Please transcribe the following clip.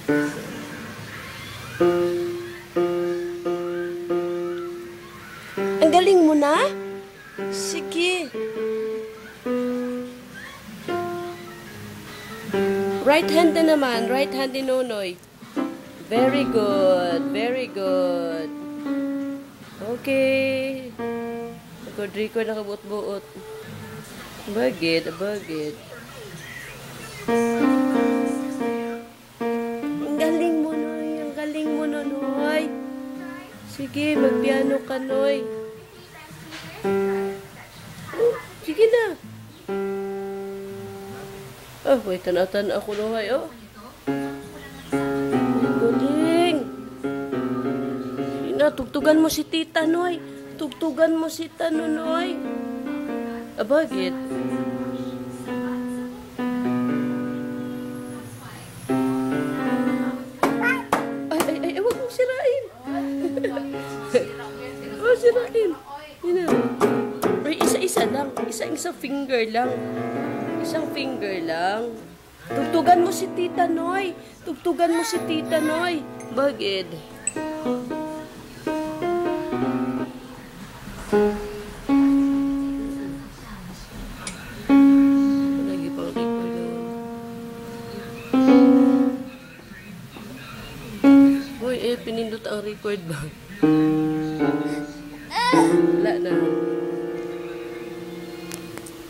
Ang galing mo na? Sige. Right hand na naman. Right hand ni Nonoy. Very good. Very good. Okay. Record nakabuot-buot. Bagid. Ang galing mo, Noy. Ang galing mo, Noy. Sige, magpiano ka, Noy. Sige na. Oh, wait, tanatan ako, Noy. Oh. Galing. Tugtugan mo si Tita, Noy. Tugtugan mo si Tita, Noy. Abagit. Ay, wag mong sirain. Wag sirain. Yun na. Ay, isa-isa lang. Isa-isa finger lang. Isang finger lang. Tugtugan mo si Tita, Noy. Tugtugan mo si Tita, Noy. Bagid. Lagi pa record doon. Boy, pinindot ang record ba?